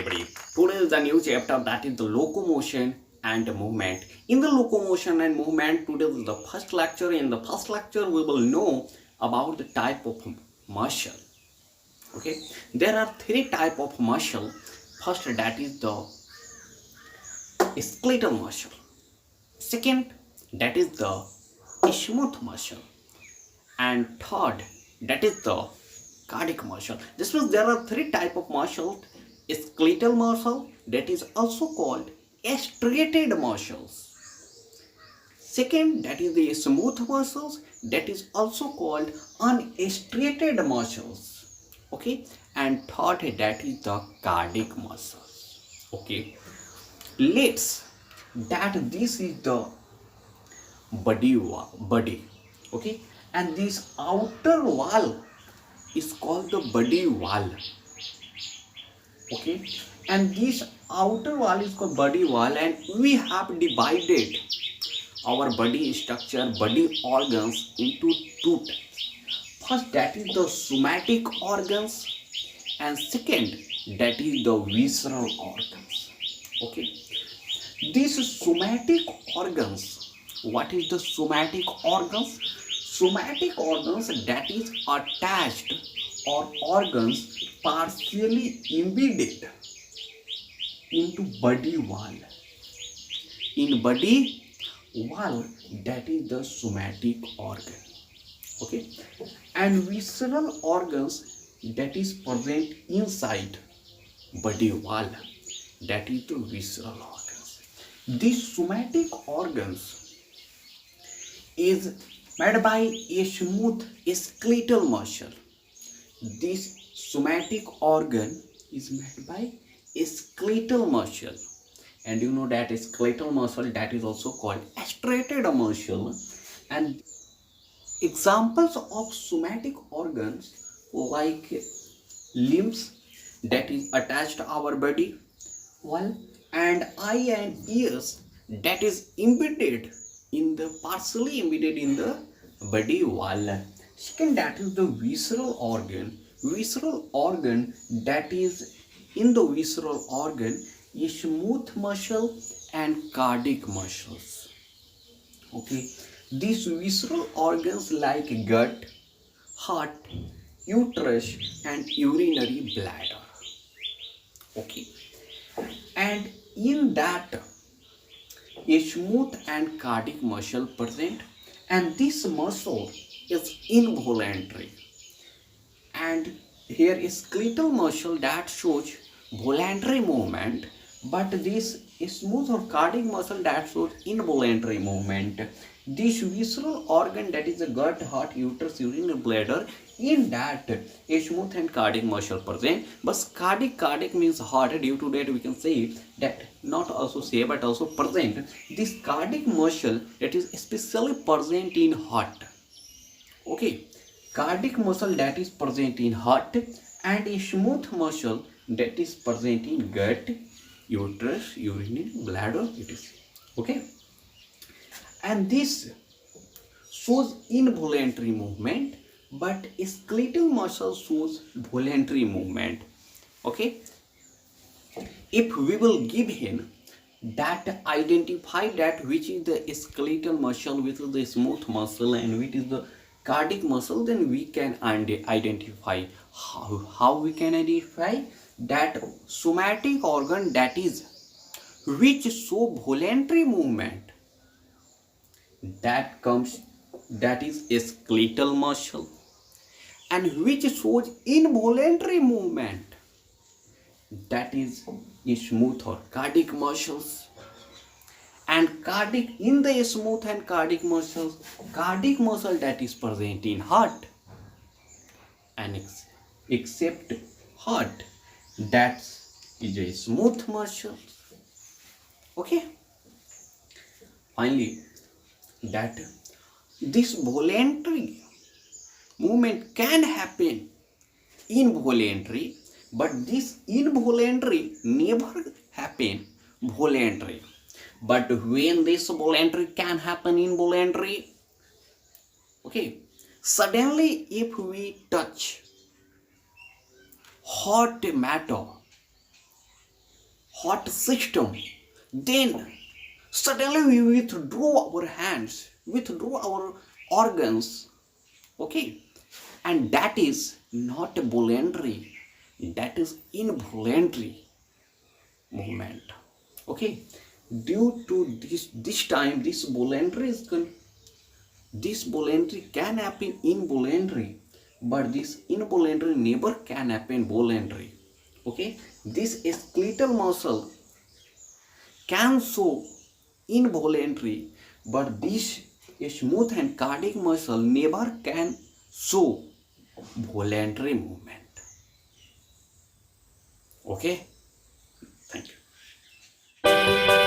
everybody. Today is a new chapter, that is the locomotion and movement. In the locomotion and movement, today is the first lecture. In the first lecture, we will know about the type of muscle. Okay, there are three type of muscle. First, that is the skeletal muscle. Second, that is the smooth muscle. And third, that is the cardiac muscle. This means there are three type of muscle. Skeletal muscle, that is also called striated muscles. Second, that is the smooth muscles, that is also called unstriated muscles. Okay, and third, that is the cardiac muscles. Okay, let's that this is the body. Okay, and this outer wall is called the body wall. Okay, and this outer wall is called body wall, and we have divided our body structure, body organs into two types. First, that is the somatic organs, and second, that is the visceral organs. Okay, these somatic organs, what is the somatic organs? Somatic organs, that is attached or organs partially embedded into body wall. In body wall, that is the somatic organ. Okay, and visceral organs, that is present inside body wall, that is the visceral organs. These somatic organs is made by a smooth skeletal muscle. This somatic organ is made by a skeletal muscle, and you know that skeletal muscle, that is also called striated muscle. And examples of somatic organs like limbs, that is attached to our body wall, and eye and ears, that is embedded in the partially embedded in the body wall. Second, that is the visceral organ. Visceral organ, that is in the visceral organ is smooth muscle and cardiac muscles. Okay, these visceral organs like gut, heart, uterus, and urinary bladder. Okay, and in that a smooth and cardiac muscle present, and this muscle is involuntary. And here is skeletal muscle that shows voluntary movement, but this smooth or cardiac muscle that shows involuntary movement. This visceral organ, that is the gut, heart, uterus, urinary bladder, in that a smooth and cardiac muscle present. But cardiac means heart. Due to that, we can say that not also say but also present. This cardiac muscle, that is especially present in heart. Okay, cardiac muscle, that is present in heart, and a smooth muscle, that is present in gut, uterus, urinary bladder. It is okay, and this shows involuntary movement, but skeletal muscle shows voluntary movement. Okay, if we will give him that identify that which is the skeletal muscle, which is the smooth muscle, and which is the cardiac muscle, then we can identify how we can identify that somatic organ, that is which show voluntary movement, that is a skeletal muscle, and which shows involuntary movement, that is smooth or cardiac muscles. And cardiac, in the smooth and cardiac muscles, cardiac muscle, that is present in heart, and except heart, that is a smooth muscle. Okay, finally, that this voluntary movement can happen involuntary, but this involuntary never happen voluntary. But when this voluntary can happen involuntary, okay, suddenly if we touch hot matter, heart system, then suddenly we withdraw our hands, withdraw our organs. Okay, and that is not a voluntary, that is involuntary movement. Okay, due to this time this voluntary this voluntary can happen involuntary, but this involuntary never can happen voluntary. Okay, this skeletal muscle can show involuntary, but this smooth and cardiac muscle never can show voluntary movement. Okay, thank you.